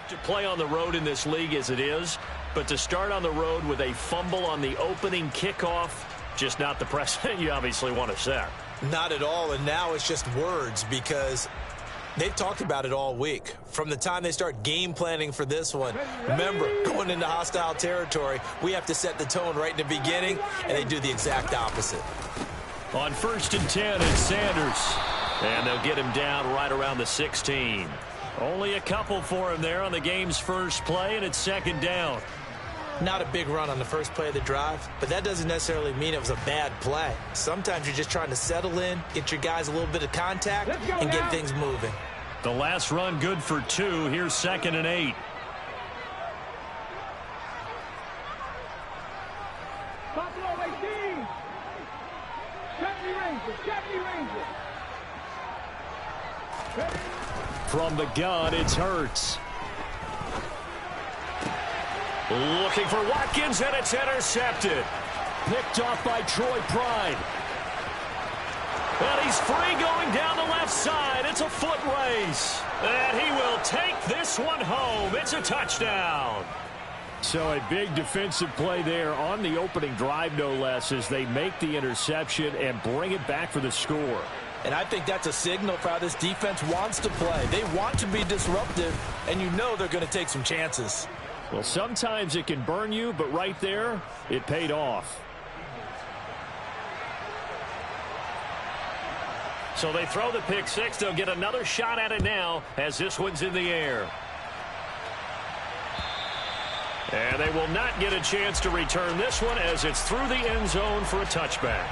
To play on the road in this league as it is, but to start on the road with a fumble on the opening kickoff, just not the precedent you obviously want to set. Not at all, and now it's just words because they've talked about it all week. From the time they start game planning for this one, remember, going into hostile territory, we have to set the tone right in the beginning, and they do the exact opposite. On 1st and 10, it's Sanders, and they'll get him down right around the 16. Only a couple for him there on the game's first play, and it's 2nd down. Not a big run on the first play of the drive, but that doesn't necessarily mean it was a bad play. Sometimes you're just trying to settle in, get your guys a little bit of contact, and get things moving. The last run good for 2. Here's 2nd and 8. Buffalo 18. Chutney Ranger. From the gun, it's Hurts. Looking for Watkins, and it's intercepted. Picked off by Troy Pride. And he's free going down the left side. It's a foot race. And he will take this one home. It's a touchdown. So a big defensive play there on the opening drive, no less, as they make the interception and bring it back for the score. And I think that's a signal for how this defense wants to play. They want to be disruptive, and you know they're going to take some chances. Well, sometimes it can burn you, but right there, it paid off. So they throw the pick six. They'll get another shot at it now as this one's in the air. And they will not get a chance to return this one as it's through the end zone for a touchback.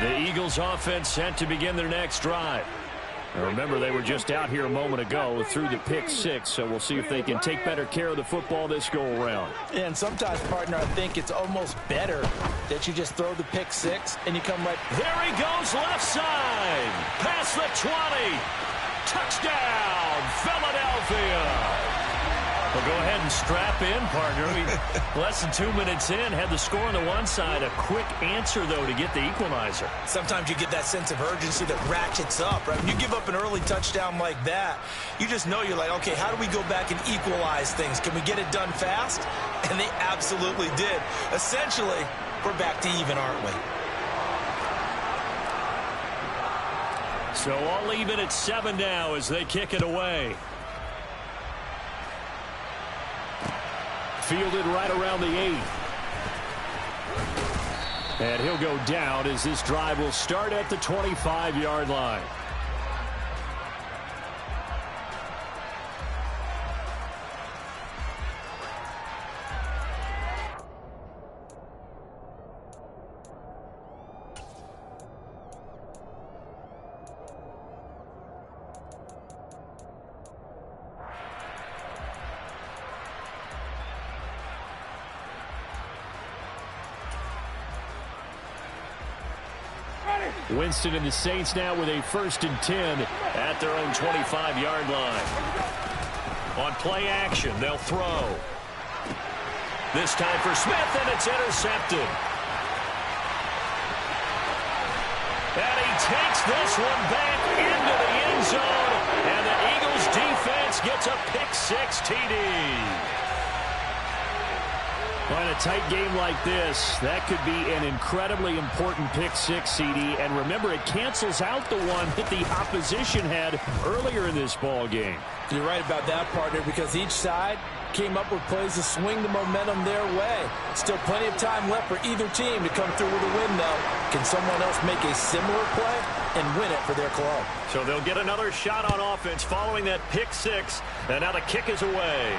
The Eagles offense set to begin their next drive. Now remember, they were just out here a moment ago through the pick six, so we'll see if they can take better care of the football this go-around. And sometimes, partner, I think it's almost better that you just throw the pick six and you come right. There he goes, left side. Past the 20. Touchdown, Philadelphia. Well, go ahead and strap in, partner. Less than 2 minutes in, had the score on the one side. A quick answer, though, to get the equalizer. Sometimes you get that sense of urgency that ratchets up, right? When you give up an early touchdown like that, you just know you're like, okay, how do we go back and equalize things? Can we get it done fast? And they absolutely did. Essentially, we're back to even, aren't we? So all even at 7 now as they kick it away. Fielded right around the 8. And he'll go down as this drive will start at the 25-yard line. Winston and the Saints now with a 1st and 10 at their own 25-yard line. On play action, they'll throw. This time for Smith, and it's intercepted. And he takes this one back into the end zone, and the Eagles defense gets a pick six TD. Well, in a tight game like this, that could be an incredibly important pick six, CD. And remember, it cancels out the one that the opposition had earlier in this ball game. You're right about that, partner, because each side came up with plays to swing the momentum their way. Still plenty of time left for either team to come through with a win, though. Can someone else make a similar play and win it for their club? So they'll get another shot on offense following that pick six. And now the kick is away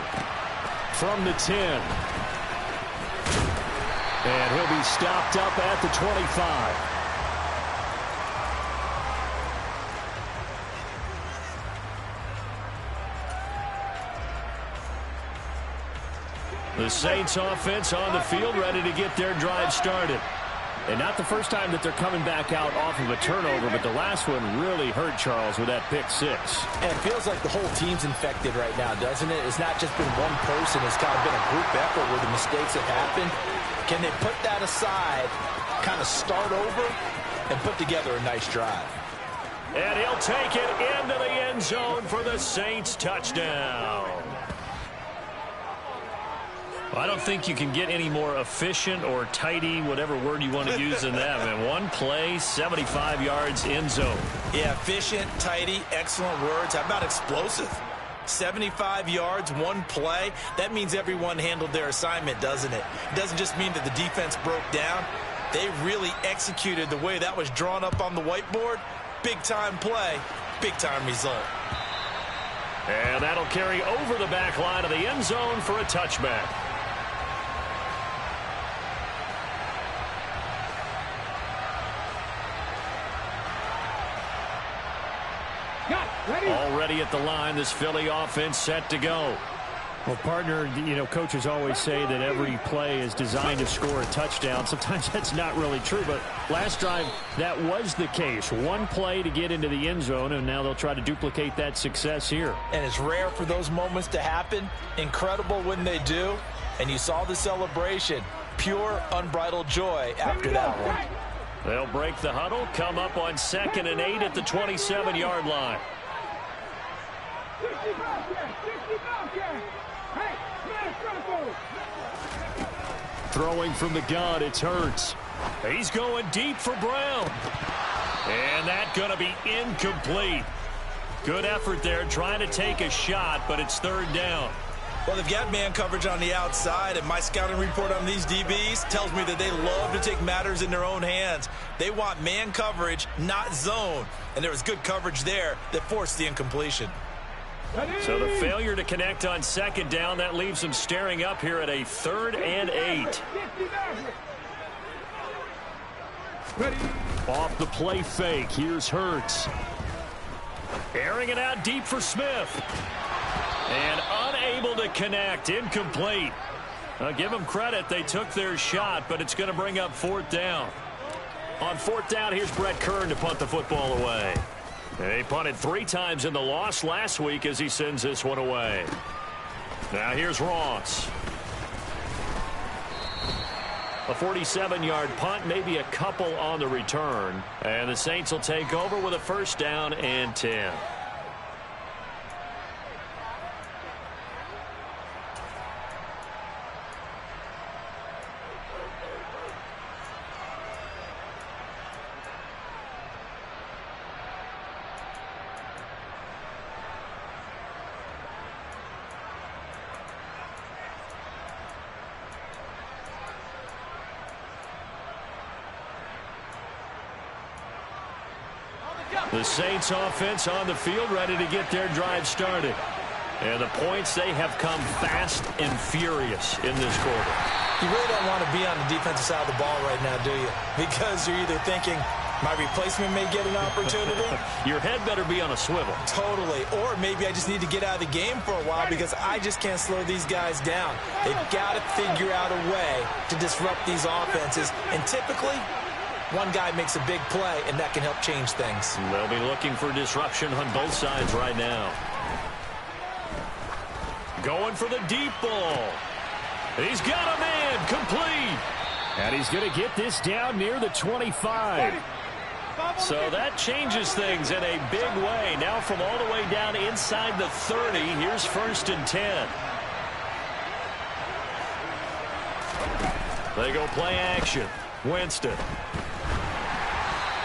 from the 10. And he'll be stopped up at the 25. The Saints offense on the field, ready to get their drive started. And not the first time that they're coming back out off of a turnover, but the last one really hurt Charles with that pick six. And it feels like the whole team's infected right now, doesn't it? It's not just been one person. It's kind of been a group effort where the mistakes have happened. Can they put that aside, kind of start over, and put together a nice drive? And he'll take it into the end zone for the Saints touchdown. I don't think you can get any more efficient or tidy, whatever word you want to use in that. Man, one play, 75 yards, end zone. Yeah, efficient, tidy, excellent words. How about explosive? 75 yards, one play. That means everyone handled their assignment, doesn't it? It doesn't just mean that the defense broke down. They really executed the way that was drawn up on the whiteboard. Big-time play, big-time result. And that'll carry over the back line of the end zone for a touchback. Already at the line, this Philly offense set to go. Well, partner, you know, coaches always say that every play is designed to score a touchdown. Sometimes that's not really true, but last drive, that was the case. One play to get into the end zone, and now they'll try to duplicate that success here. And it's rare for those moments to happen. Incredible when they do. And you saw the celebration. Pure, unbridled joy after that one. They'll break the huddle, come up on 2nd and 8 at the 27-yard line. Throwing from the gun, it's Hurts. He's going deep for Brown. And that's going to be incomplete. Good effort there trying to take a shot, but it's 3rd down. Well, they've got man coverage on the outside, and my scouting report on these DBs tells me that they love to take matters in their own hands. They want man coverage, not zone. And there was good coverage there that forced the incompletion. So the failure to connect on 2nd down, that leaves them staring up here at a 3rd and 8. Off the play fake, here's Hurts. Airing it out deep for Smith. And unable to connect, incomplete. Give them credit, they took their shot, but it's going to bring up 4th down. On 4th down, here's Brett Kern to punt the football away. He punted 3 times in the loss last week as he sends this one away. Now here's Ross. A 47-yard punt, maybe a couple on the return. And the Saints will take over with a 1st down and 10. The Saints offense on the field, ready to get their drive started. And the points, they have come fast and furious in this quarter. You really don't want to be on the defensive side of the ball right now, do you? Because you're either thinking, my replacement may get an opportunity. Your head better be on a swivel. Totally. Or maybe I just need to get out of the game for a while because I just can't slow these guys down. They've got to figure out a way to disrupt these offenses. And typically, one guy makes a big play, and that can help change things. They'll be looking for disruption on both sides right now. Going for the deep ball. He's got a man, complete. And he's going to get this down near the 25. So that changes things in a big way. Now from all the way down inside the 30, here's 1st and 10. They go play action. Winston.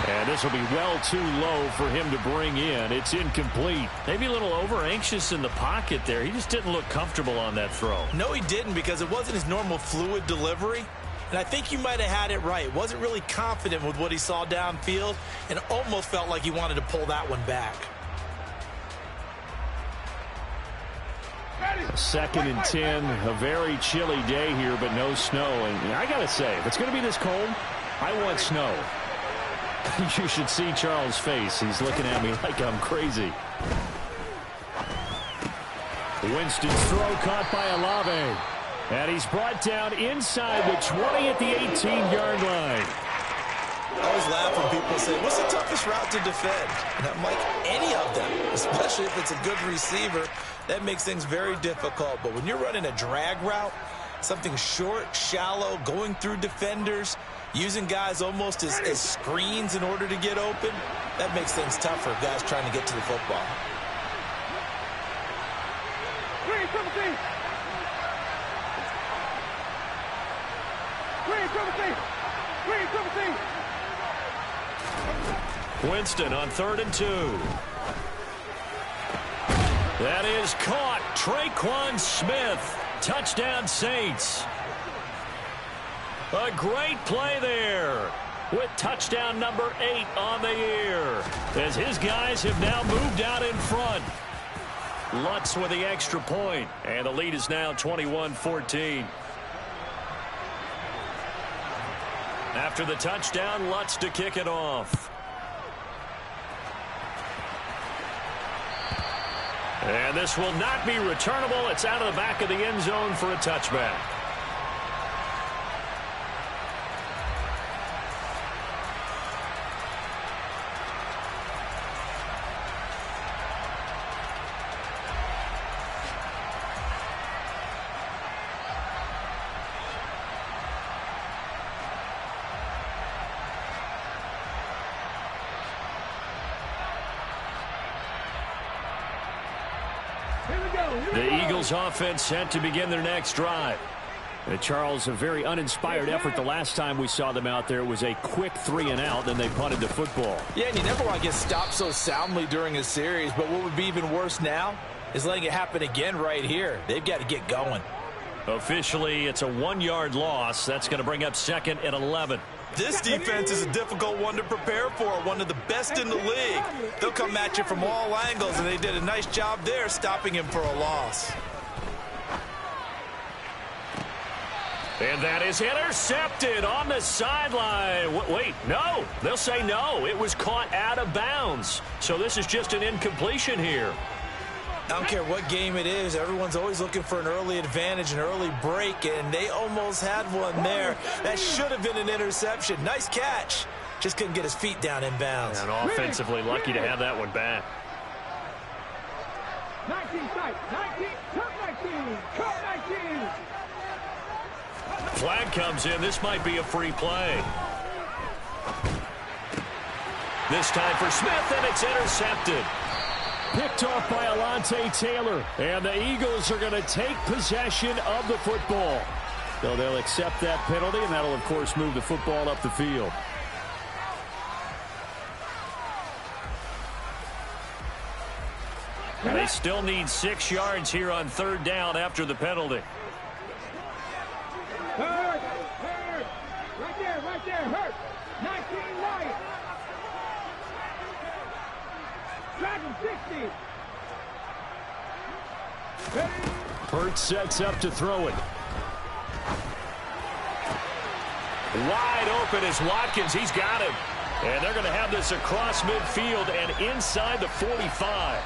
And this will be well too low for him to bring in. It's incomplete. Maybe a little over-anxious in the pocket there. He just didn't look comfortable on that throw. No, he didn't, because it wasn't his normal fluid delivery. And I think you might have had it right. Wasn't really confident with what he saw downfield and almost felt like he wanted to pull that one back. 2nd and 10. A very chilly day here, but no snow. And I got to say, if it's going to be this cold, I want snow. You should see Charles' face. He's looking at me like I'm crazy. Winston's throw caught by Olave. And he's brought down inside the 20 at the 18-yard line. I always laugh when people say, what's the toughest route to defend? And I'm like, any of them, especially if it's a good receiver. That makes things very difficult. But when you're running a drag route, something short, shallow, going through defenders, using guys almost as screens in order to get open, that makes things tough for guys trying to get to the football. Winston on 3rd and 2. That is caught. Tre'Quan Smith. Touchdown, Saints. A great play there with touchdown number 8 on the year, as his guys have now moved out in front. Lutz with the extra point, and the lead is now 21-14. After the touchdown, Lutz to kick it off. And this will not be returnable. It's out of the back of the end zone for a touchback. The Eagles offense set to begin their next drive. Charles, a very uninspired effort the last time we saw them out there. Was a quick 3-and-out, then they punted the football. Yeah, and you never want to get stopped so soundly during a series, but what would be even worse now is letting it happen again right here. They've got to get going. Officially, it's a 1-yard loss. That's going to bring up 2nd and 11. This defense is a difficult one to prepare for, one of the best in the league. They'll come at you from all angles, and they did a nice job there stopping him for a loss. And that is intercepted on the sideline. Wait, no. They'll say no. It was caught out of bounds. So this is just an incompletion here. I don't care what game it is. Everyone's always looking for an early advantage, an early break, and they almost had one there. That should have been an interception. Nice catch. Just couldn't get his feet down in bounds. And offensively lucky to have that one back. 19 sight, 19, cut 19, cut 19. Flag comes in. This might be a free play. This time for Smith, and it's intercepted. Picked off by Alontae Taylor. And the Eagles are going to take possession of the football. So they'll accept that penalty, and that'll, of course, move the football up the field. And they still need 6 yards here on 3rd down after the penalty. Hurt. Right there, hurt. 19 Lions. Dragon 60. Hurts sets up to throw it. Wide open is Watkins. He's got him. And they're going to have this across midfield and inside the 45.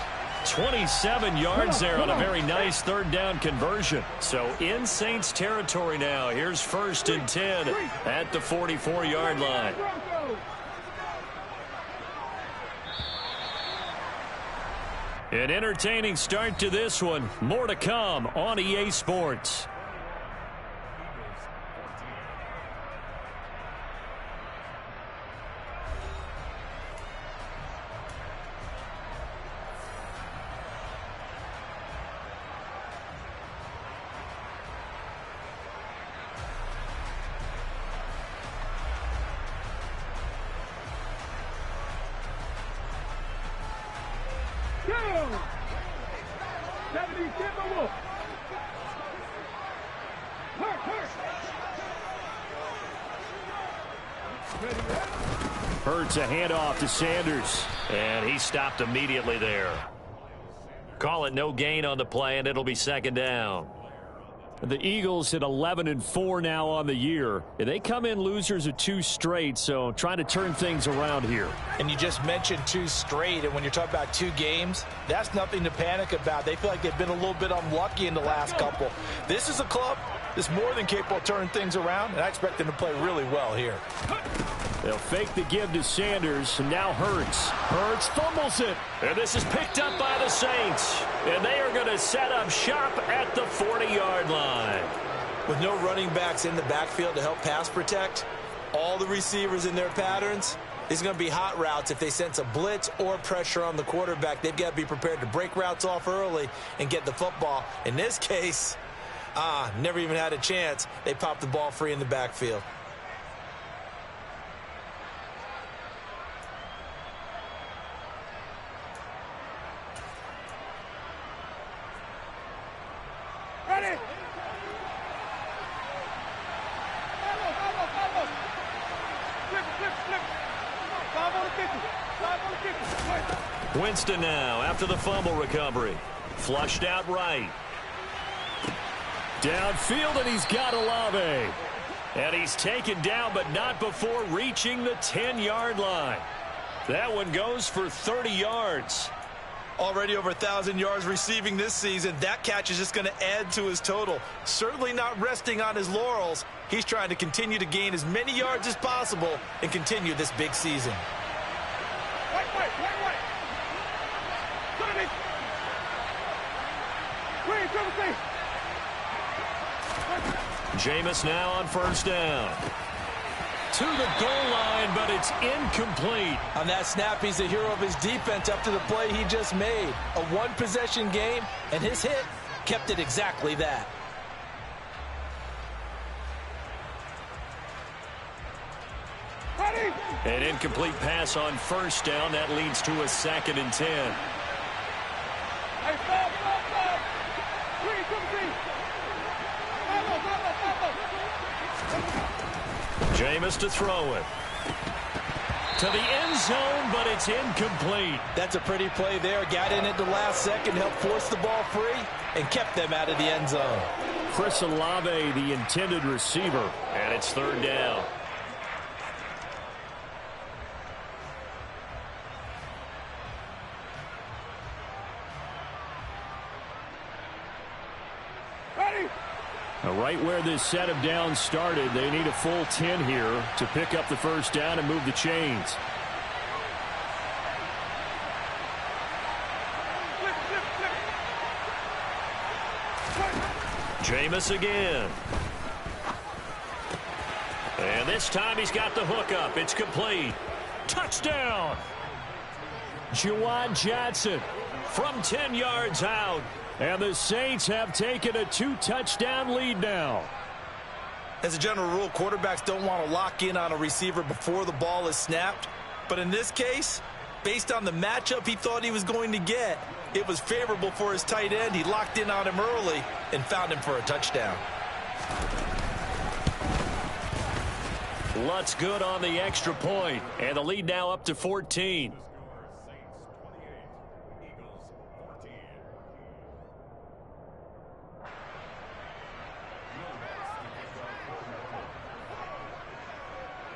27 yards there on a very nice 3rd down conversion. So in Saints territory now. Here's 1st and 10 at the 44-yard line. An entertaining start to this one. More to come on EA Sports. Hurts a handoff to Sanders, and he stopped immediately there. Call it no gain on the play, and it'll be 2nd down. The Eagles at 11-4 now on the year. They come in losers of 2 straight, so trying to turn things around here. And you just mentioned 2 straight, and when you're talking about 2 games, that's nothing to panic about. They feel like they've been a little bit unlucky in the last couple. This is a club that's more than capable of turning things around, and I expect them to play really well here. They'll fake the give to Sanders, and now Hurts. Hurts fumbles it. And this is picked up by the Saints. And they are going to set up shop at the 40-yard line. With no running backs in the backfield to help pass protect, all the receivers in their patterns, it's going to be hot routes. If they sense a blitz or pressure on the quarterback, they've got to be prepared to break routes off early and get the football. In this case, never even had a chance. They popped the ball free in the backfield. Ready? Winston now after the fumble recovery. Flushed out right. Downfield, and he's got Olave. And he's taken down, but not before reaching the 10-yard line. That one goes for 30 yards. Already over 1,000 yards receiving this season. That catch is just going to add to his total. Certainly not resting on his laurels. He's trying to continue to gain as many yards as possible and continue this big season. Wait. Jameis now on first down. To the goal line, but it's incomplete. On that snap, he's the hero of his defense up to the play he just made. A one-possession game, and his hit kept it exactly that. Ready? An incomplete pass on first down. That leads to a 2nd and 10. Hey, stop. 3, 2, 3. Jameis to throw it. To the end zone, but it's incomplete. That's a pretty play there. Got in at the last second, helped force the ball free, and kept them out of the end zone. Chris Olave, the intended receiver, and it's 3rd down. Ready? Right where this set of downs started, they need a full 10 here to pick up the first down and move the chains. Jameis again. And this time he's got the hook up. It's complete. Touchdown! Juwan Johnson from 10 yards out. And the Saints have taken a 2-touchdown lead now. As a general rule, quarterbacks don't want to lock in on a receiver before the ball is snapped. But in this case, based on the matchup he thought he was going to get, it was favorable for his tight end. He locked in on him early and found him for a touchdown. Lutz good on the extra point, and the lead now up to 14.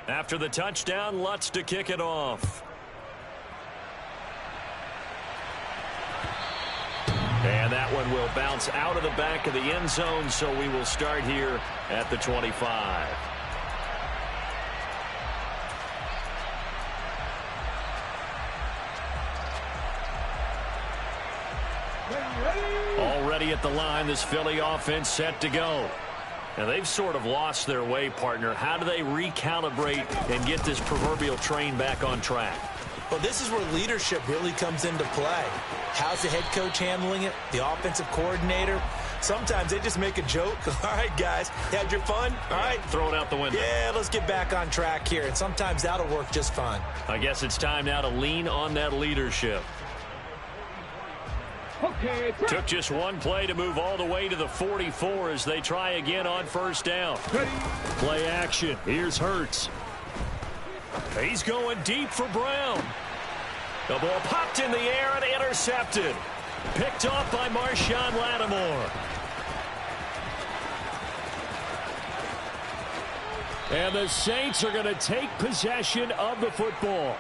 After the touchdown, Lutz to kick it off. And that one will bounce out of the back of the end zone, so we will start here at the 25. Already at the line, this Philly offense set to go. And they've sort of lost their way, partner. How do they recalibrate and get this proverbial train back on track? Well, this is where leadership really comes into play. How's the head coach handling it? The offensive coordinator? Sometimes they just make a joke. All right, guys, had your fun? All right. Throw it out the window. Yeah, let's get back on track here. And sometimes that'll work just fine. I guess it's time now to lean on that leadership. Okay, Took just one play to move all the way to the 44 as they try again on first down. ready? Play action. Here's Hurts. He's going deep for Brown. The ball popped in the air and intercepted. Picked off by Marshawn Lattimore. And the Saints are going to take possession of the football.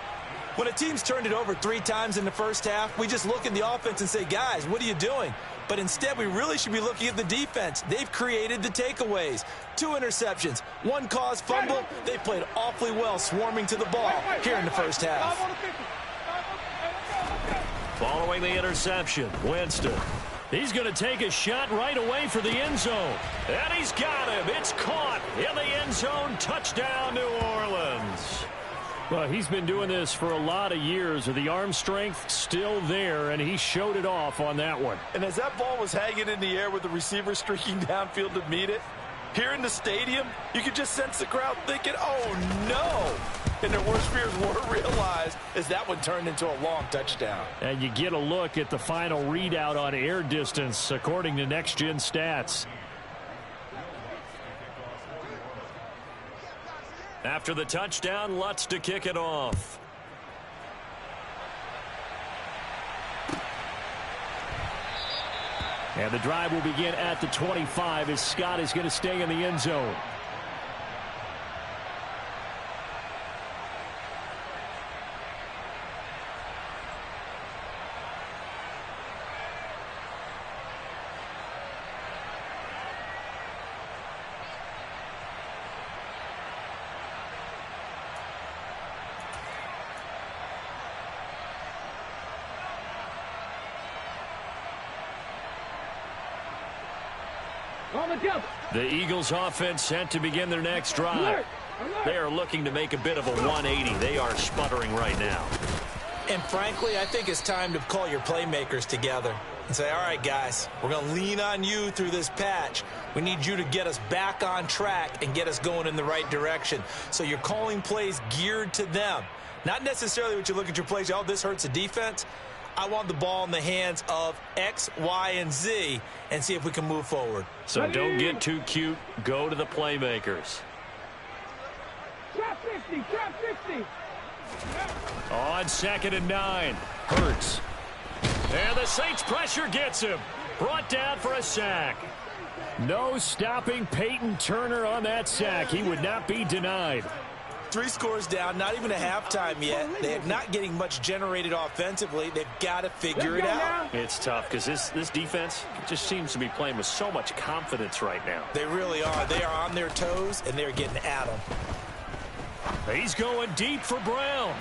When a team's turned it over 3 times in the first half, we just look at the offense and say, guys, what are you doing? But instead, we really should be looking at the defense. They've created the takeaways. 2 interceptions, 1 caused fumble. They played awfully well swarming to the ball here in the first half. Following the interception, Winston. He's going to take a shot right away for the end zone. And he's got him. It's caught in the end zone. Touchdown, New Orleans. Well, he's been doing this for a lot of years. The arm strength still there, and he showed it off on that one. And as that ball was hanging in the air with the receiver streaking downfield to meet it, here in the stadium, you could just sense the crowd thinking, oh, no. And their worst fears were realized as that one turned into a long touchdown. And you get a look at the final readout on air distance, according to Next Gen Stats. After the touchdown, Lutz to kick it off. And the drive will begin at the 25 as Scott is going to stay in the end zone. The Eagles offense set to begin their next drive. They are looking to make a bit of a 180. They are sputtering right now. And frankly, I think it's time to call your playmakers together and say, all right, guys, we're going to lean on you through this patch. We need you to get us back on track and get us going in the right direction. So you're calling plays geared to them. Not necessarily what you look at your plays, oh, this hurts the defense. I want the ball in the hands of X, Y, and Z and see if we can move forward. So don't get too cute. Go to the playmakers. Trap 50, trap 50. On 2nd and 9. Hurts. And the Saints pressure gets him. Brought down for a sack. No stopping Peyton Turner on that sack. He would not be denied. 3 scores down, not even a halftime yet. They are not getting much generated offensively. They've got to figure it out. It's tough because this defense just seems to be playing with so much confidence right now. They really are. They are on their toes, and they're getting at them. He's going deep for Brown.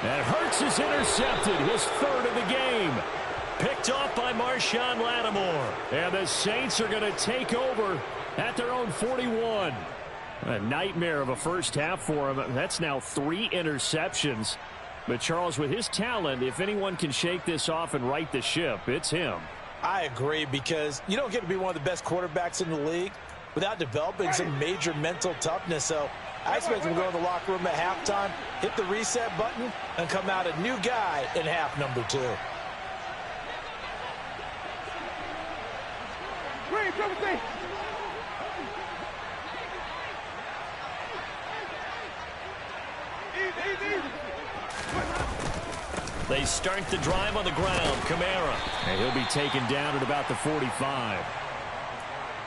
And Hurts is intercepted, his 3rd of the game. Picked off by Marshawn Lattimore. And the Saints are going to take over at their own 41. A nightmare of a first half for him. That's now 3 interceptions. But, Charles, with his talent, if anyone can shake this off and right the ship, it's him. I agree, because you don't get to be one of the best quarterbacks in the league without developing some major mental toughness. So I expect him to go to the locker room at halftime, hit the reset button, and come out a new guy in half number 2. They start the drive on the ground. Kamara. And he'll be taken down at about the 45.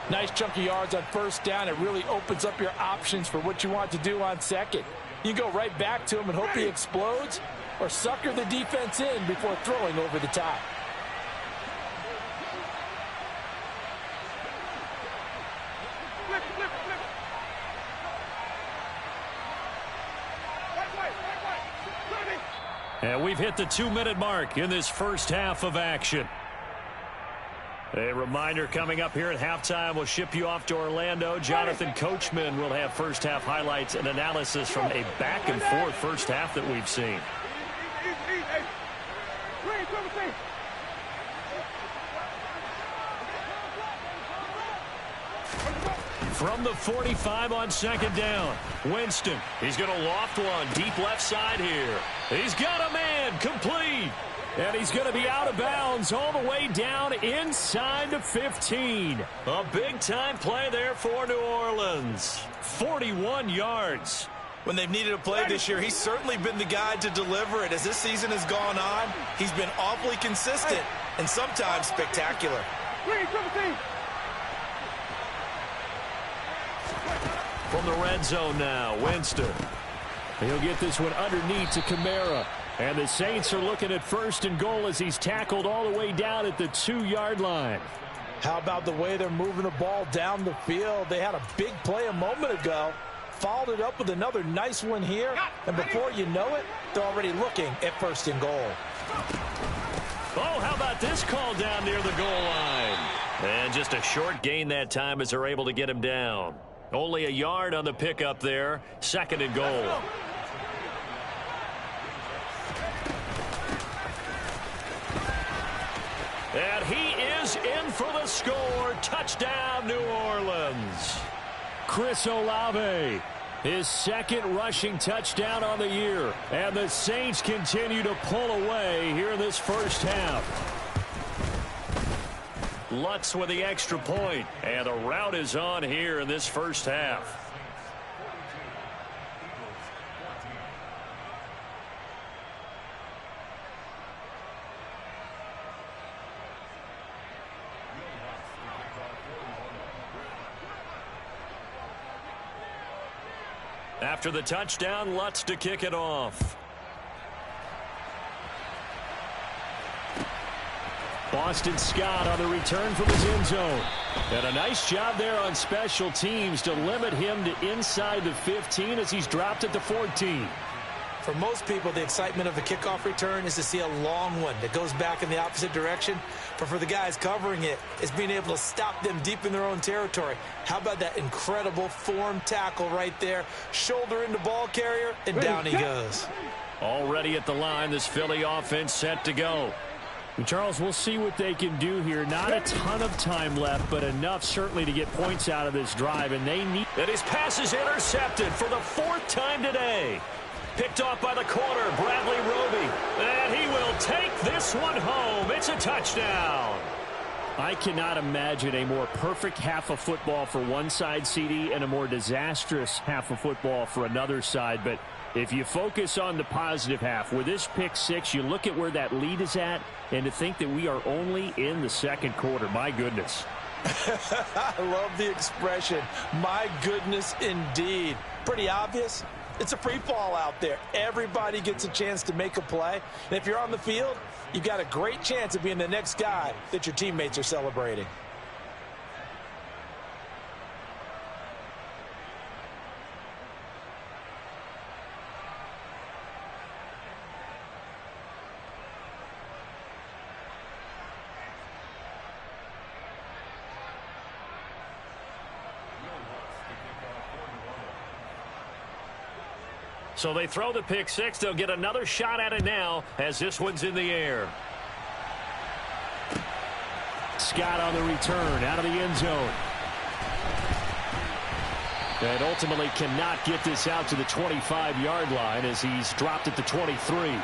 Nice chunk of yards on first down. It really opens up your options for what you want to do on second. You go right back to him and hope he explodes, or sucker the defense in before throwing over the top. And we've hit the 2-minute mark in this first half of action. A reminder coming up here at halftime, we'll ship you off to Orlando. Jonathan Coachman will have first half highlights and analysis from a back-and-forth first half that we've seen. From the 45 on 2nd down, Winston. He's going to loft one deep left side here. He's got a man, complete. And he's going to be out of bounds all the way down inside the 15. A big-time play there for New Orleans. 41 yards. When they've needed a play this year, he's certainly been the guy to deliver it. As this season has gone on, he's been awfully consistent and sometimes spectacular. From the red zone now, Winston. He'll get this one underneath to Kamara. And the Saints are looking at 1st and goal as he's tackled all the way down at the 2-yard line. How about the way they're moving the ball down the field? They had a big play a moment ago, followed it up with another nice one here, and before you know it, they're already looking at 1st and goal. Oh, how about this call down near the goal line? And just a short gain that time as they're able to get him down. Only a yard on the pickup there. 2nd and goal. And he is in for the score. Touchdown, New Orleans. Chris Olave, his 2nd rushing touchdown on the year. And the Saints continue to pull away here in this first half. Lutz with the extra point. And the rout is on here in this first half. After the touchdown, Lutz to kick it off. Boston Scott on the return from his end zone. And a nice job there on special teams to limit him to inside the 15 as he's dropped at the 14. For most people, the excitement of a kickoff return is to see a long one that goes back in the opposite direction. But for the guys covering it, it's being able to stop them deep in their own territory. How about that incredible form tackle right there? Shoulder into ball carrier, and down he goes. Already at the line, this Philly offense set to go. And Charles, we'll see what they can do here. Not a ton of time left, but enough certainly to get points out of this drive. And they need... And his pass is intercepted for the 4th time today. Picked off by the corner, Bradley Roby. And he will take this one home. It's a touchdown. I cannot imagine a more perfect half of football for one side, CD, and a more disastrous half of football for another side. But if you focus on the positive half, with this pick 6, you look at where that lead is at, and to think that we are only in the 2nd quarter. My goodness. I love the expression. My goodness, indeed. Pretty obvious. It's a free fall out there. Everybody gets a chance to make a play. And if you're on the field, you've got a great chance of being the next guy that your teammates are celebrating. So they throw the pick 6. They'll get another shot at it now as this one's in the air. Scott on the return out of the end zone. And ultimately cannot get this out to the 25-yard line as he's dropped at the 23.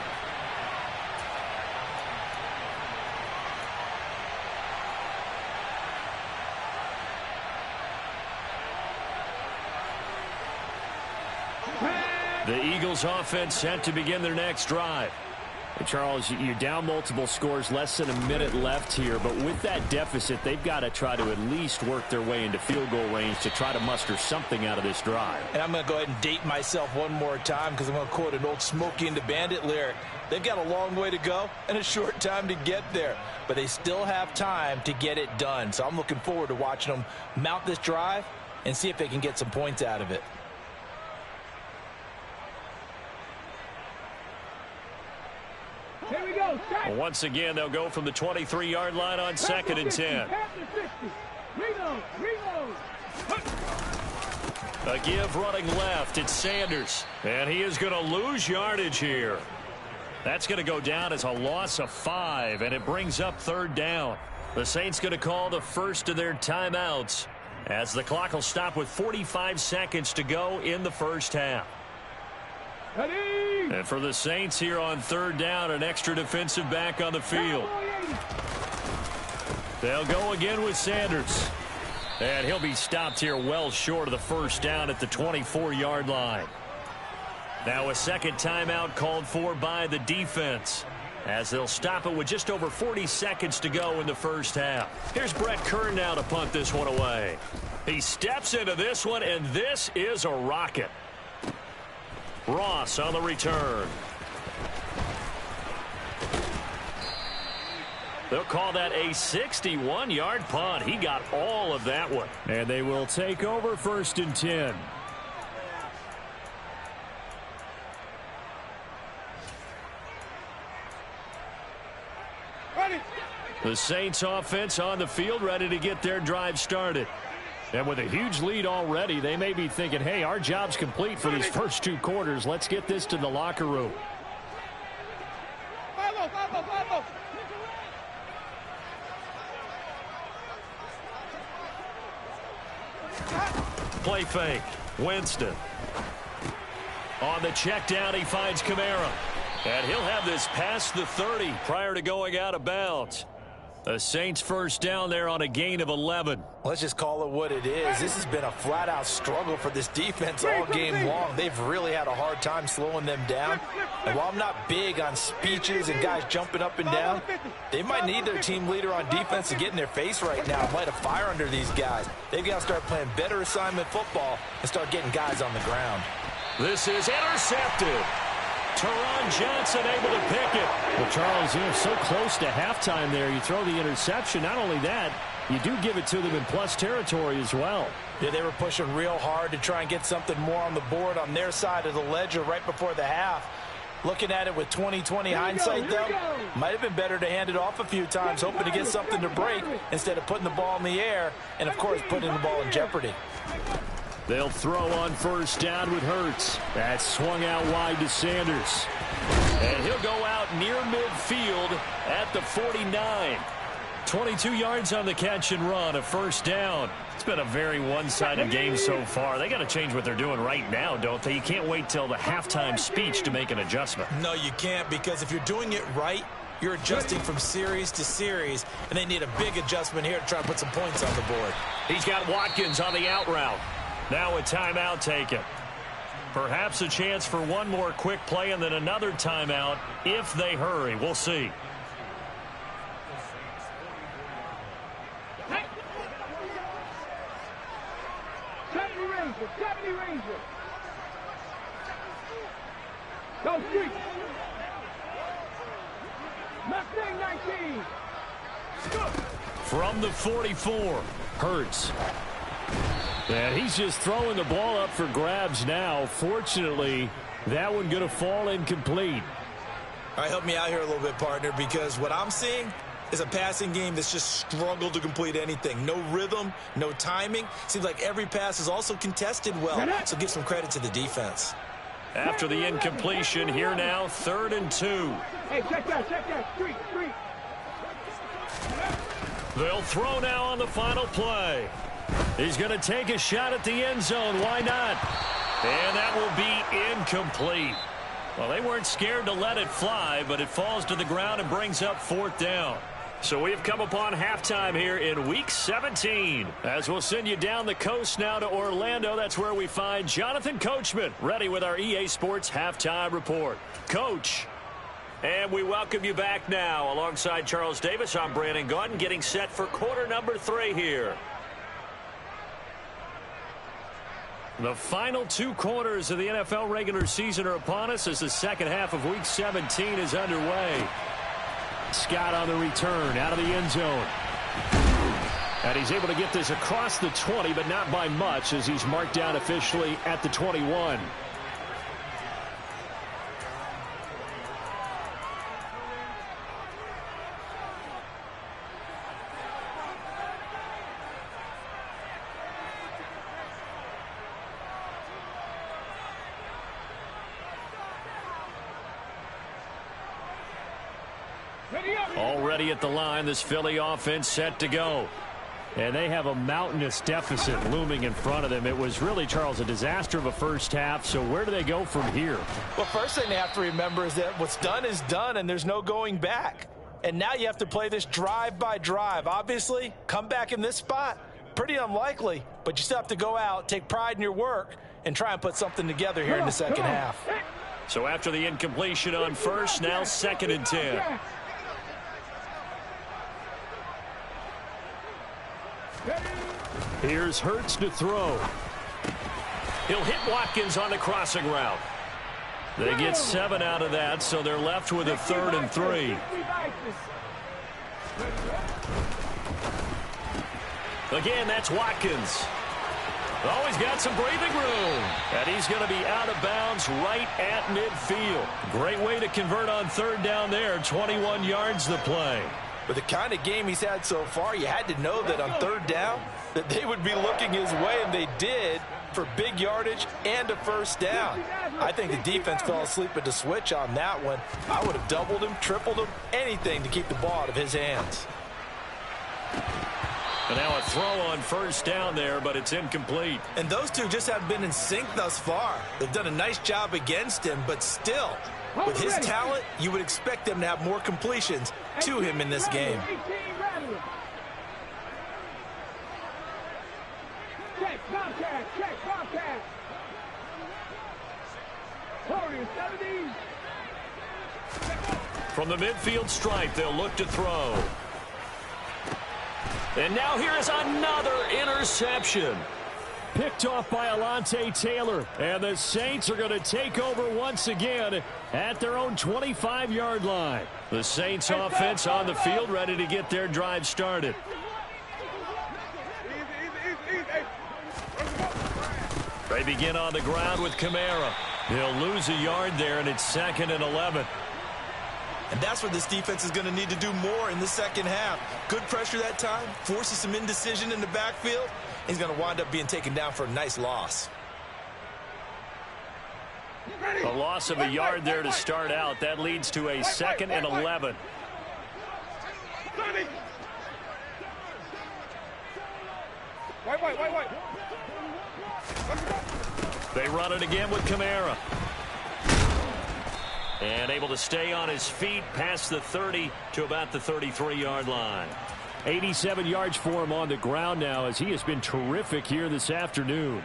The Eagles offense set to begin their next drive. And Charles, you're down multiple scores, less than a minute left here. But with that deficit, they've got to try to at least work their way into field goal range to try to muster something out of this drive. And I'm going to go ahead and date myself one more time because I'm going to quote an old Smokey and the Bandit lyric. They've got a long way to go and a short time to get there. But they still have time to get it done. So I'm looking forward to watching them mount this drive and see if they can get some points out of it. Here we go. Well, once again, they'll go from the 23-yard line on 2nd and 10. A give running left. It's Sanders. And he is going to lose yardage here. That's going to go down as a loss of 5, and it brings up 3rd down. The Saints going to call the first of their timeouts as the clock will stop with 45 seconds to go in the first half. And for the Saints here on 3rd down, an extra defensive back on the field. They'll go again with Sanders. And he'll be stopped here well short of the first down at the 24-yard line. Now a second timeout called for by the defense as they'll stop it with just over 40 seconds to go in the first half. Here's Brett Kern now to punt this one away. He steps into this one, and this is a rocket. Ross on the return. They'll call that a 61-yard punt. He got all of that one. And they will take over 1st and 10. The Saints offense on the field, ready to get their drive started. And with a huge lead already, they may be thinking, hey, our job's complete for these first 2 quarters. Let's get this to the locker room. Play fake. Winston. On the check down, he finds Kamara. And he'll have this past the 30 prior to going out of bounds. The Saints first down there on a gain of 11. Let's just call it what it is. This has been a flat-out struggle for this defense all game long. They've really had a hard time slowing them down. And while I'm not big on speeches and guys jumping up and down, they might need their team leader on defense to get in their face right now and light a fire under these guys. They've got to start playing better assignment football and start getting guys on the ground. This is intercepted. Teron Johnson able to pick it. Well, Charles, so close to halftime there. You throw the interception. Not only that, you do give it to them in plus territory as well. Yeah, they were pushing real hard to try and get something more on the board on their side of the ledger right before the half. Looking at it with 20/20 hindsight, though, might have been better to hand it off a few times, hoping to get something to break instead of putting the ball in the air and, of course, putting the ball in jeopardy. They'll throw on first down with Hurts. That's swung out wide to Sanders. And he'll go out near midfield at the 49. 22 yards on the catch and run, a first down. It's been a very one-sided game so far. They got to change what they're doing right now, don't they? You can't wait till the halftime speech to make an adjustment. No, you can't, because if you're doing it right, you're adjusting from series to series, and they need a big adjustment here to try and put some points on the board. He's got Watkins on the out route. Now a timeout taken. Perhaps a chance for one more quick play and then another timeout if they hurry. We'll see. Deputy Ranger. Go street. Mustang 19. From the 44, Hurts. And he's just throwing the ball up for grabs now. Fortunately, that one going to fall incomplete. All right, help me out here a little bit, partner, because what I'm seeing is a passing game that's just struggled to complete anything. No rhythm, no timing. Seems like every pass is also contested well, so give some credit to the defense. After the incompletion, here now, 3rd and 2. Hey, check that, street. They'll throw now on the final play. He's going to take a shot at the end zone. Why not? And that will be incomplete. Well, they weren't scared to let it fly, but it falls to the ground and brings up 4th down. So we've come upon halftime here in Week 17. As we'll send you down the coast now to Orlando, that's where we find Jonathan Coachman, ready with our EA Sports Halftime Report. Coach, and we welcome you back now. Alongside Charles Davis, I'm Brandon Gaudin, getting set for quarter number 3 here. The final 2 quarters of the NFL regular season are upon us as the second half of Week 17 is underway. Scott on the return out of the end zone. And he's able to get this across the 20, but not by much, as he's marked down officially at the 21. Already at the line, this Philly offense set to go. And they have a mountainous deficit looming in front of them. It was really, Charles, a disaster of a first half. So where do they go from here? Well, first thing they have to remember is that what's done is done, and there's no going back. And now you have to play this drive by drive. Obviously, come back in this spot, pretty unlikely. But you still have to go out, take pride in your work, and try and put something together here in the second half. So after the incompletion on first, now 2nd and 10. Here's Hurts to throw. He'll hit Watkins on the crossing route. They get 7 out of that, so they're left with a 3rd and 3. Again, that's Watkins. Oh, he's got some breathing room. And he's going to be out of bounds right at midfield. Great way to convert on third down there. 21 yards the play. With the kind of game he's had so far, you had to know that on third down that they would be looking his way, and they did, for big yardage and a first down. I think the defense fell asleep at the switch on that one. I would have doubled him, tripled him, anything to keep the ball out of his hands. And now a throw on first down there, but it's incomplete. And those two just have been in sync thus far. They've done a nice job against him, but still, with his talent, you would expect them to have more completions to him in this game. Check, Bobcat, check, Bobcat. 70. From the midfield stripe, they'll look to throw. And now here is another interception. Picked off by Alontae Taylor. And the Saints are going to take over once again at their own 25-yard line. The Saints offense on the field, ready to get their drive started. They begin on the ground with Kamara. He'll lose a yard there, and it's 2nd and 11. And that's where this defense is going to need to do more in the second half. Good pressure that time, forces some indecision in the backfield. He's going to wind up being taken down for a nice loss. A loss of a yard there to start out. That leads to a 2nd and 11. They run it again with Kamara. And able to stay on his feet past the 30 to about the 33-yard line. 87 yards for him on the ground now, as he has been terrific here this afternoon.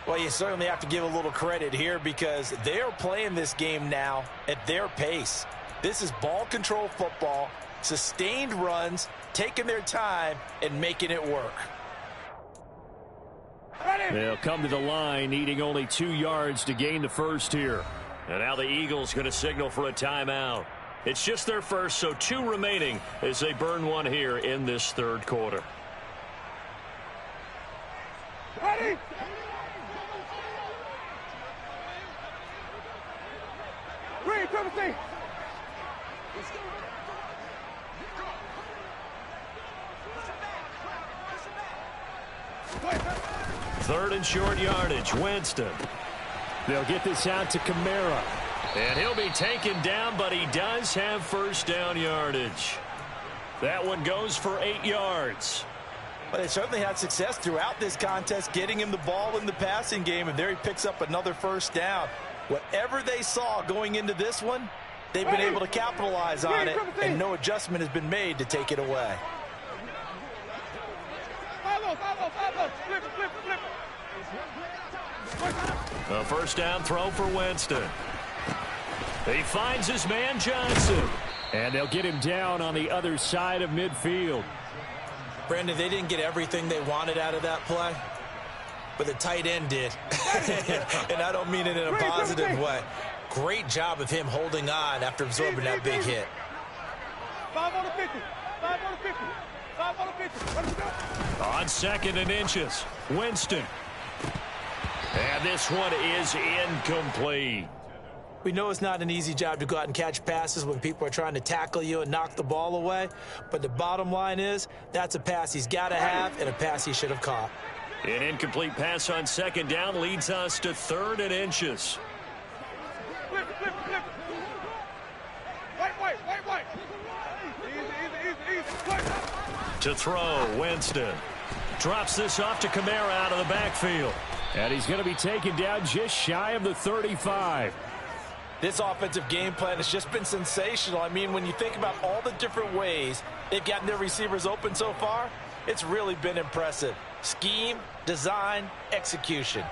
Well, you certainly have to give a little credit here because they're playing this game now at their pace. This is ball control football, sustained runs, taking their time, and making it work. They'll come to the line, needing only 2 yards to gain the first here. And now the Eagles going to signal for a timeout. It's just their first, so 2 remaining as they burn one here in this third quarter. Ready? Green, Timothy. Third and short yardage, Winston. They'll get this out to Kamara. And he'll be taken down, but he does have first down yardage. That one goes for 8 yards. But they certainly had success throughout this contest, getting him the ball in the passing game, and there he picks up another first down. Whatever they saw going into this one, they've been able to capitalize on it, and no adjustment has been made to take it away. A first down throw for Winston. He finds his man Johnson. And they'll get him down on the other side of midfield. Brandon, they didn't get everything they wanted out of that play, but the tight end did. And I don't mean it in a positive way. Great job of him holding on after absorbing that big hit. 5 on the 50. 5 on the 50. 5 on the 50. Let's go. On 2nd and inches, Winston. And this one is incomplete. We know it's not an easy job to go out and catch passes when people are trying to tackle you and knock the ball away, but the bottom line is that's a pass he's got to have and a pass he should have caught. An incomplete pass on 2nd down leads us to 3rd and inches. Flip it, flip it, flip it. White. Easy. Flip. To throw, Winston. Drops this off to Kamara out of the backfield. And he's going to be taken down just shy of the 35. This offensive game plan has just been sensational. I mean, when you think about all the different ways they've gotten their receivers open so far, it's really been impressive. Scheme, design, execution.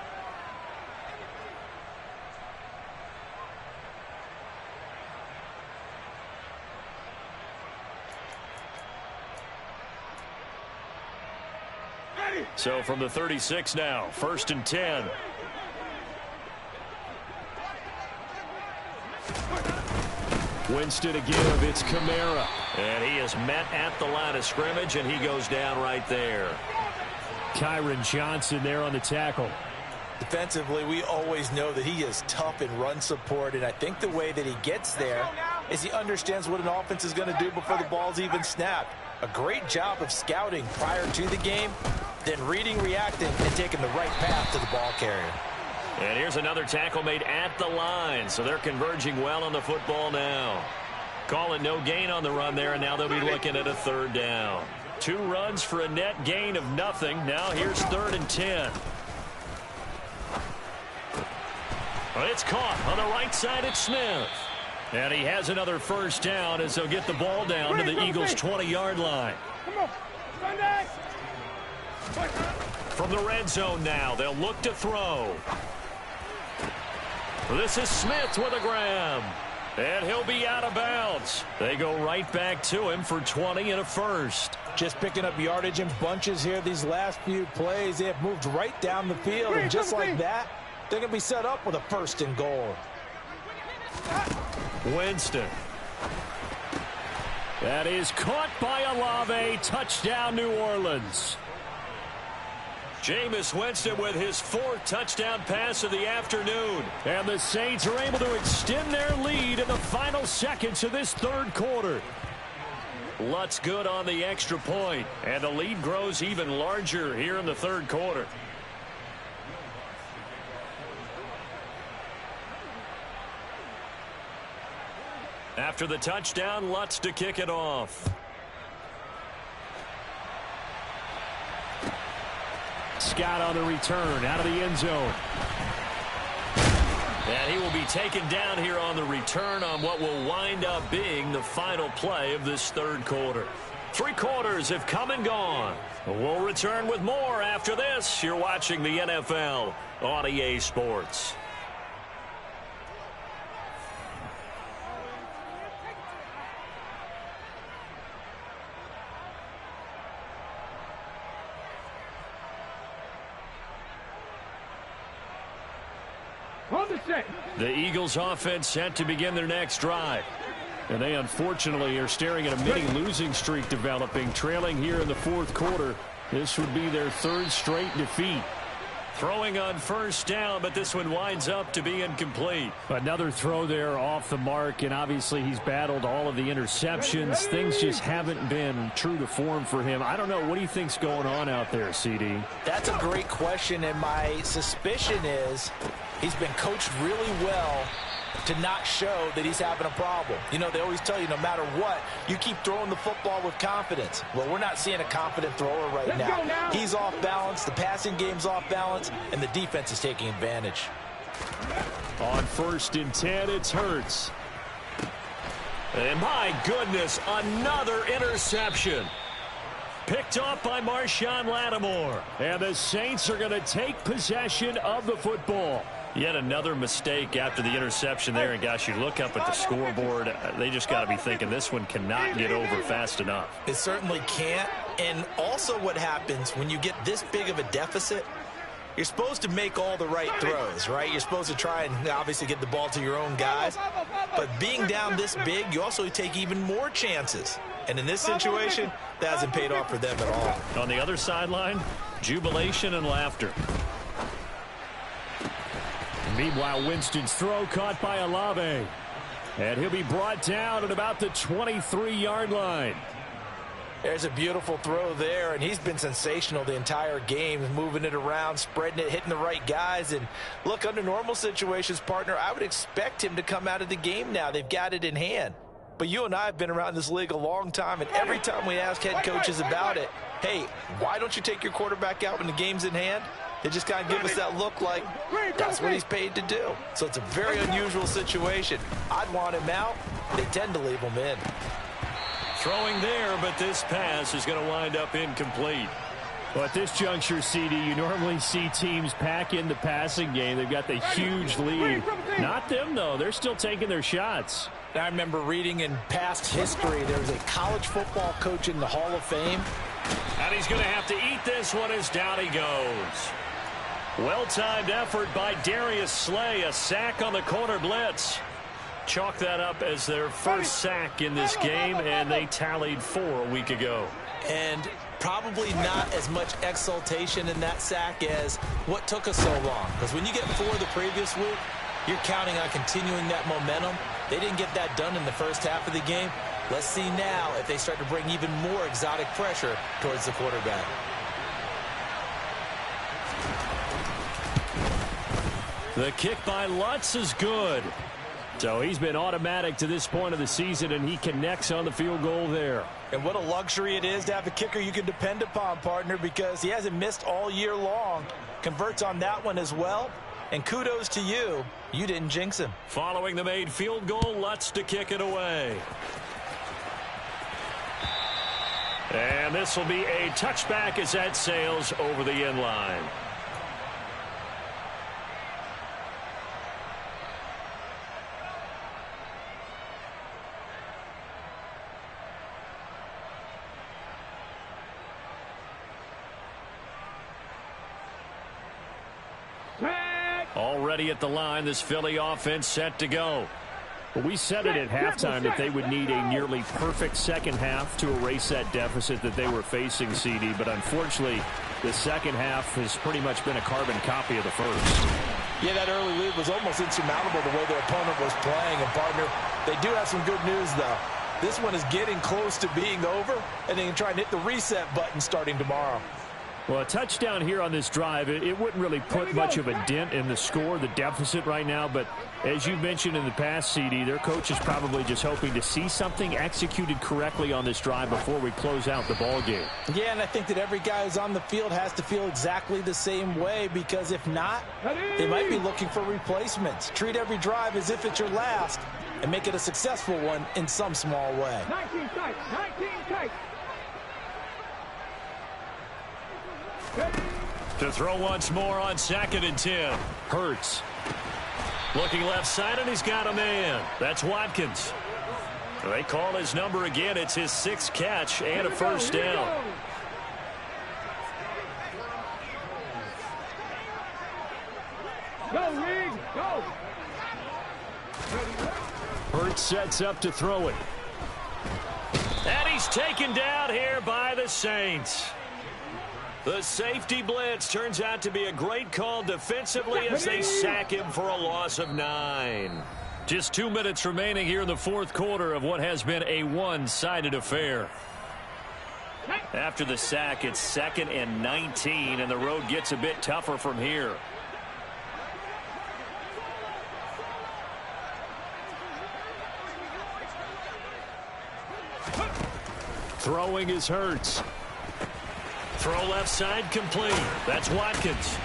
So from the 36 now, 1st and 10. Winston to give. It's Kamara. And he is met at the line of scrimmage, and he goes down right there. Kyron Johnson there on the tackle. Defensively, we always know that he is tough in run support, and I think the way that he gets there is he understands what an offense is going to do before the ball's even snapped. A great job of scouting prior to the game, then reading, reacting, and taking the right path to the ball carrier. And here's another tackle made at the line, so they're converging well on the football now. Calling no gain on the run there, and now they'll be looking at a 3rd down. 2 runs for a net gain of nothing. Now here's 3rd and 10. It's caught on the right side. It's Smith. And he has another 1st down as they'll get the ball down to the Eagles' 20-yard line. Come on. Sunday. From the red zone now, they'll look to throw. This is Smith with a grab. And he'll be out of bounds. They go right back to him for 20 and a 1st. Just picking up yardage in bunches here these last few plays. They have moved right down the field, and just like that, they're going to be set up with a 1st and goal. Winston. That is caught by Olave. Touchdown, New Orleans. Jameis Winston with his 4th touchdown pass of the afternoon. And the Saints are able to extend their lead in the final seconds of this 3rd quarter. Lutz good on the extra point, and the lead grows even larger here in the 3rd quarter. After the touchdown, Lutz to kick it off. Scott on the return out of the end zone. And he will be taken down here on the return on what will wind up being the final play of this 3rd quarter. 3 quarters have come and gone. We'll return with more after this. You're watching the NFL on EA Sports. The Eagles offense set to begin their next drive. And they unfortunately are staring at a mini losing streak developing, trailing here in the 4th quarter. This would be their 3rd straight defeat. Throwing on 1st down, but this one winds up to be incomplete. Another throw there off the mark, and obviously he's battled all of the interceptions. Things just haven't been true to form for him. I don't know. What do you think's going on out there, CD? That's a great question, and my suspicion is he's been coached really well to not show that he's having a problem. You know, they always tell you no matter what, you keep throwing the football with confidence. Well, we're not seeing a confident thrower right now. He's off balance, the passing game's off balance, and the defense is taking advantage. On 1st and 10, it's Hurts. And my goodness, another interception. Picked off by Marshawn Lattimore. And the Saints are going to take possession of the football. Yet another mistake after the interception there. And, gosh, you look up at the scoreboard, they just got to be thinking this one cannot get over fast enough. It certainly can't. And also what happens when you get this big of a deficit, you're supposed to make all the right throws, right? You're supposed to try and obviously get the ball to your own guys. But being down this big, you also take even more chances. And in this situation, that hasn't paid off for them at all. On the other sideline, jubilation and laughter. Meanwhile, Winston's throw caught by Olave. And he'll be brought down at about the 23-yard line. There's a beautiful throw there, and he's been sensational the entire game, moving it around, spreading it, hitting the right guys. And look, under normal situations, partner, I would expect him to come out of the game now. They've got it in hand. But you and I have been around this league a long time, and every time we ask head coaches about it, hey, why don't you take your quarterback out when the game's in hand? They just kind of give us that look like that's what he's paid to do. So it's a very unusual situation. I'd want him out. They tend to leave him in. Throwing there, but this pass is going to wind up incomplete. Well, at this juncture, CD, you normally see teams pack in the passing game. They've got the huge lead. Not them, though. They're still taking their shots. I remember reading in past history, there was a college football coach in the Hall of Fame. And he's going to have to eat this one as down he goes. Well-timed effort by Darius Slay. A sack on the corner blitz. chalk that up as their first sack in this game, and they tallied 4 a week ago. And probably not as much exultation in that sack as what took us so long. Because when you get 4 the previous week, you're counting on continuing that momentum. They didn't get that done in the first half of the game. Let's see now if they start to bring even more exotic pressure towards the quarterback. The kick by Lutz is good. So he's been automatic to this point of the season, and he connects on the field goal there. And what a luxury it is to have a kicker you can depend upon, partner, because he hasn't missed all year long. Converts on that one as well. And kudos to you. You didn't jinx him. Following the made field goal, Lutz to kick it away. And this will be a touchback as that sails over the end line. Already at the line, this Philly offense set to go. We said it at halftime that they would need a nearly perfect second half to erase that deficit that they were facing, CD. But unfortunately, the second half has pretty much been a carbon copy of the first. Yeah, that early lead was almost insurmountable the way their opponent was playing. And, partner, they do have some good news, though. This one is getting close to being over, and they can try and hit the reset button starting tomorrow. Well, a touchdown here on this drive, it wouldn't really put much of a dent in the score, the deficit right now. But as you mentioned in the past, CD, their coach is probably just hoping to see something executed correctly on this drive before we close out the ball game. Yeah, and I think that every guy who's on the field has to feel exactly the same way, because if not, they might be looking for replacements. Treat every drive as if it's your last and make it a successful one in some small way. 19 tight, 19 tight. To throw once more on 2nd and 10. Hurts. Looking left side, and he's got a man. That's Watkins. They call his number again. It's his 6th catch and a first down. Go, Reed, go. Hurts sets up to throw it. And he's taken down here by the Saints. The safety blitz turns out to be a great call defensively as they sack him for a loss of 9. Just 2 minutes remaining here in the 4th quarter of what has been a one-sided affair. After the sack, it's 2nd and 19, and the road gets a bit tougher from here. Throwing is Hurts. Throw left side complete. That's Watkins.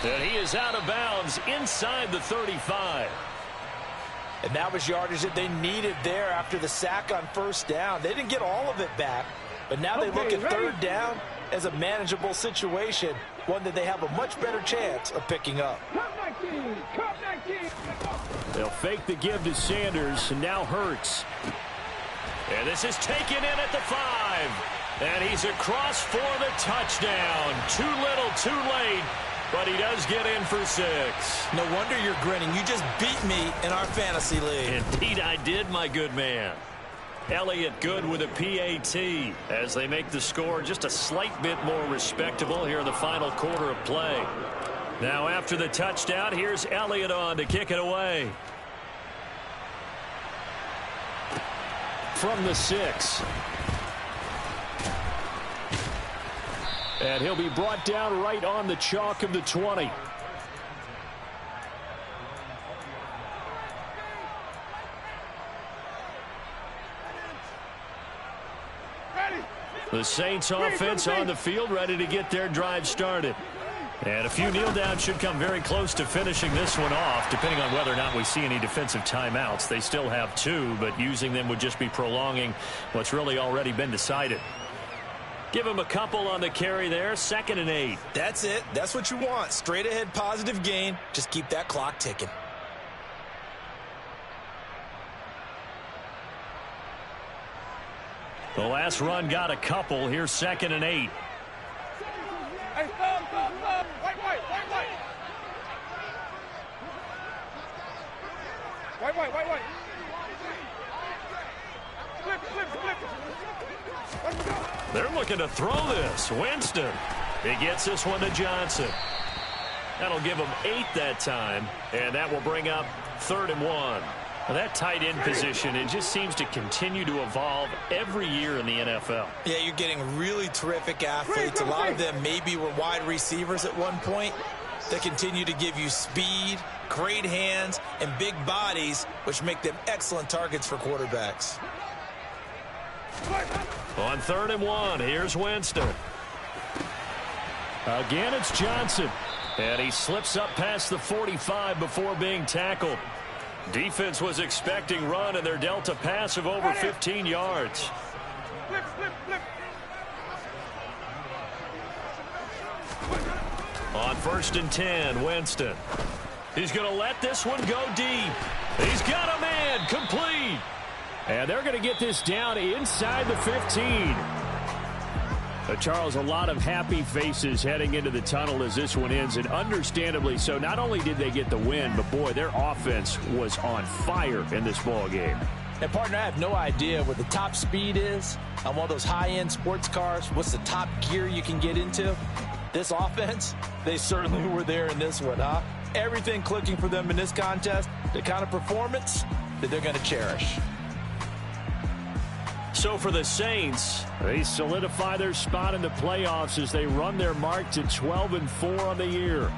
And he is out of bounds inside the 35. And that was yardage that they needed there after the sack on first down. They didn't get all of it back, but now they look at third down as a manageable situation, one that they have a much better chance of picking up. They'll fake the give to Sanders, and now Hurts. And this is taken in at the 5. And he's across for the touchdown. Too little, too late, but he does get in for 6. No wonder you're grinning. You just beat me in our fantasy league. Indeed I did, my good man. Elliott good with a PAT as they make the score just a slight bit more respectable here in the final quarter of play. Now after the touchdown, here's Elliott on to kick it away. From the 6. And he'll be brought down right on the chalk of the 20. The Saints offense on the field, ready to get their drive started. And a few kneel downs should come very close to finishing this one off, depending on whether or not we see any defensive timeouts. They still have 2, but using them would just be prolonging what's really already been decided. Give him a couple on the carry there. 2nd and 8. That's it. That's what you want. Straight ahead positive gain. Just keep that clock ticking. The last run got a couple. Here's 2nd and 8. Hey, white. White. Flip it. They're looking to throw this. Winston. He gets this one to Johnson. That'll give him 8 that time, and that will bring up 3rd and 1. Well, that tight end position, it just seems to continue to evolve every year in the NFL. Yeah, you're getting really terrific athletes. A lot of them maybe were wide receivers at one point. They continue to give you speed, great hands, and big bodies, which make them excellent targets for quarterbacks. On 3rd and 1, here's Winston. Again, it's Johnson. And he slips up past the 45 before being tackled. Defense was expecting run, and they're dealt a pass of over 15 yards. Flip. On 1st and 10, Winston. He's going to let this one go deep. He's got a man, complete. And they're going to get this down inside the 15. Charles, a lot of happy faces heading into the tunnel as this one ends, and understandably so. Not only did they get the win, but boy, their offense was on fire in this ball game. And partner, I have no idea what the top speed is on one of those high-end sports cars. What's the top gear you can get into? This offense, they certainly were there in this one, huh? Everything clicking for them in this contest, the kind of performance that they're going to cherish. So for the Saints, they solidify their spot in the playoffs as they run their mark to 12-4 on the year.